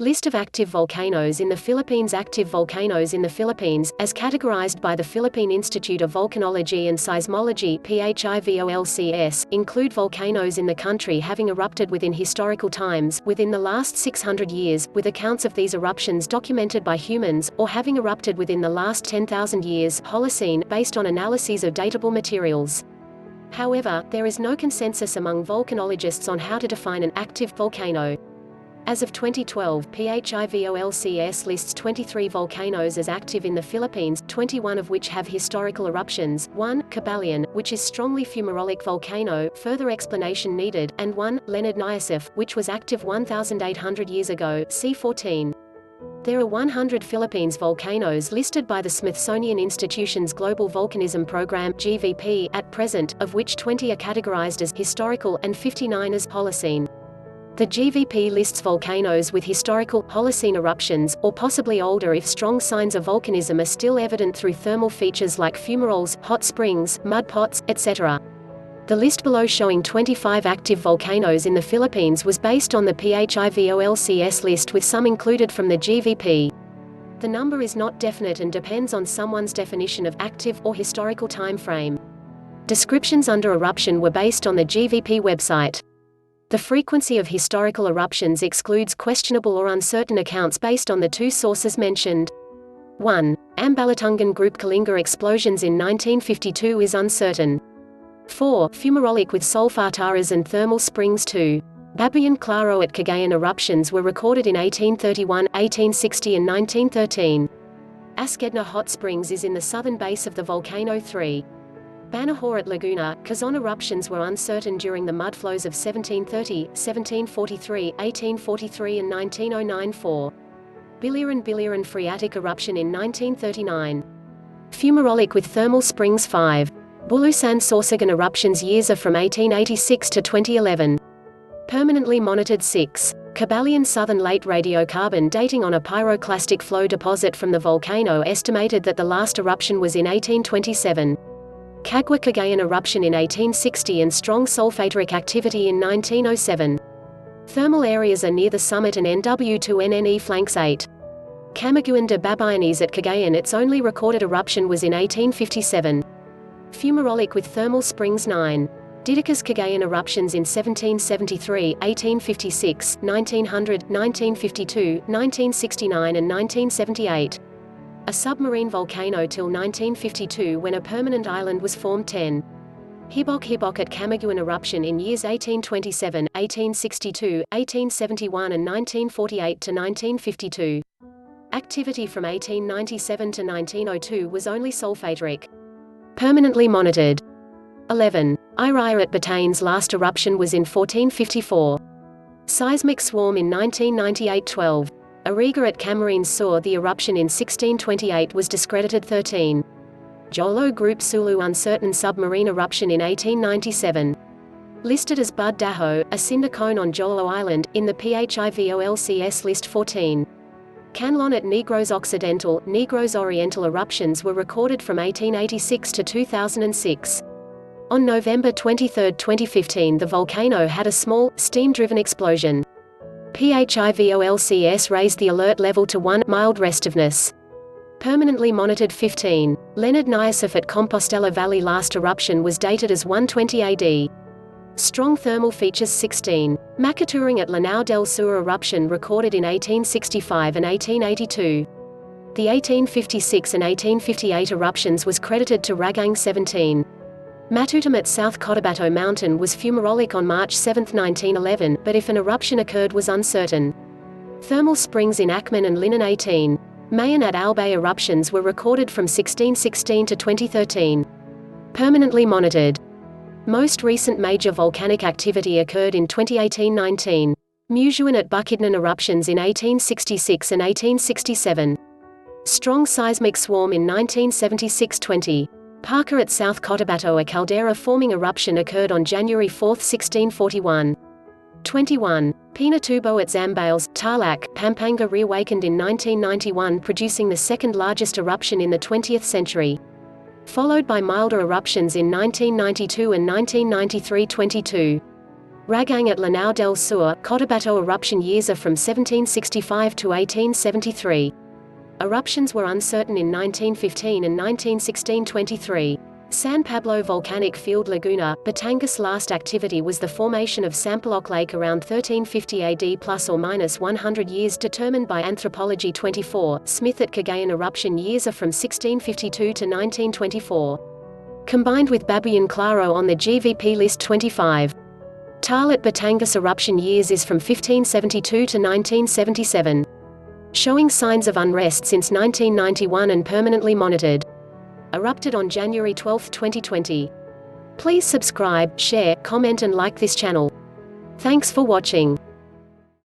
List of active volcanoes in the Philippines. Active volcanoes in the Philippines, as categorized by the Philippine Institute of Volcanology and Seismology (PHIVOLCS), include volcanoes in the country having erupted within historical times, within the last 600 years, with accounts of these eruptions documented by humans, or having erupted within the last 10,000 years Holocene, based on analyses of datable materials. However, there is no consensus among volcanologists on how to define an active volcano. As of 2012, PHIVOLCS lists 23 volcanoes as active in the Philippines, 21 of which have historical eruptions, 1, Cabalian, which is strongly fumarolic volcano, further explanation needed, and 1, Leonard Nyasef, which was active 1,800 years ago, c. 14. There are 100 Philippines volcanoes listed by the Smithsonian Institution's Global Volcanism Program (GVP) at present, of which 20 are categorized as historical and 59 as Holocene. The GVP lists volcanoes with historical, Holocene eruptions, or possibly older if strong signs of volcanism are still evident through thermal features like fumaroles, hot springs, mud pots, etc. The list below showing 25 active volcanoes in the Philippines was based on the PHIVOLCS list, with some included from the GVP. The number is not definite and depends on someone's definition of active or historical time frame. Descriptions under eruption were based on the GVP website. The frequency of historical eruptions excludes questionable or uncertain accounts based on the two sources mentioned. 1. Ambalatungan Group Kalinga explosions in 1952 is uncertain. 4. Fumarolic with solfataras and thermal springs. 2. Babuyan Claro at Cagayan eruptions were recorded in 1831, 1860 and 1913. Asquedna Hot Springs is in the southern base of the volcano. 3. Banahor at Laguna, Quezon eruptions were uncertain during the mudflows of 1730, 1743, 1843 and 1909. 4. Biliran phreatic eruption in 1939. Fumarolic with thermal springs. 5. Bulusan Sorsogon eruptions. Years are from 1886 to 2011. Permanently monitored. 6. Cabalian southern late radiocarbon dating on a pyroclastic flow deposit from the volcano estimated that the last eruption was in 1827. Cagua Cagayan eruption in 1860 and strong sulfatoric activity in 1907. Thermal areas are near the summit and NW2NNE flanks 8. Camiguan de Babayanes at Cagayan, its only recorded eruption was in 1857. Fumarolic with thermal springs. 9. Didicus Cagayan eruptions in 1773, 1856, 1900, 1952, 1969 and 1978. A submarine volcano till 1952 when a permanent island was formed. 10. Hibok at Camiguan eruption in years 1827, 1862, 1871 and 1948 to 1952. Activity from 1897 to 1902 was only sulfatoric. Permanently monitored. 11. Iraya at Batanes last eruption was in 1454. Seismic swarm in 1998. 12. Ariga at Camarines Sur the eruption in 1628 was discredited. 13. Jolo Group Sulu uncertain submarine eruption in 1897. Listed as Bud Daho, a cinder cone on Jolo Island, in the PHIVOLCS list. 14. Canlon at Negros Occidental, Negros Oriental eruptions were recorded from 1886 to 2006. On November 23, 2015 the volcano had a small, steam-driven explosion. PHIVOLCS raised the alert level to 1, mild restiveness. Permanently monitored. 15. Leonard Nyasef at Compostela Valley last eruption was dated as 120 AD. Strong thermal features. 16. Macaturang at Lanao del Sur eruption recorded in 1865 and 1882. The 1856 and 1858 eruptions was credited to Ragang 17. Matutam at South Cotabato Mountain was fumarolic on March 7, 1911, but if an eruption occurred was uncertain. Thermal springs in Akman and Linan. 18. Mayan at Albay eruptions were recorded from 1616 to 2013. Permanently monitored. Most recent major volcanic activity occurred in 2018-19. Musuan at Bukidnon eruptions in 1866 and 1867. Strong seismic swarm in 1976-20. Parker at South Cotabato a caldera forming eruption occurred on January 4, 1641. 21. Pinatubo at Zambales, Tarlac, Pampanga reawakened in 1991 producing the second largest eruption in the 20th century. Followed by milder eruptions in 1992 and 1993-22. Ragang at Lanao del Sur, Cotabato eruption years are from 1765 to 1873. Eruptions were uncertain in 1915 and 1916–23. San Pablo volcanic field Laguna, Batangas. Last activity was the formation of Sampaloc Lake around 1350 AD plus or minus 100 years determined by Anthropology 24. Smith at Cagayan eruption years are from 1652 to 1924. Combined with Babuyan Claro on the GVP list 25. Tal at Batangas eruption years is from 1572 to 1977. Showing signs of unrest since 1991 and permanently monitored. Erupted on January 12, 2020. Please subscribe, share, comment and like this channel. Thanks for watching.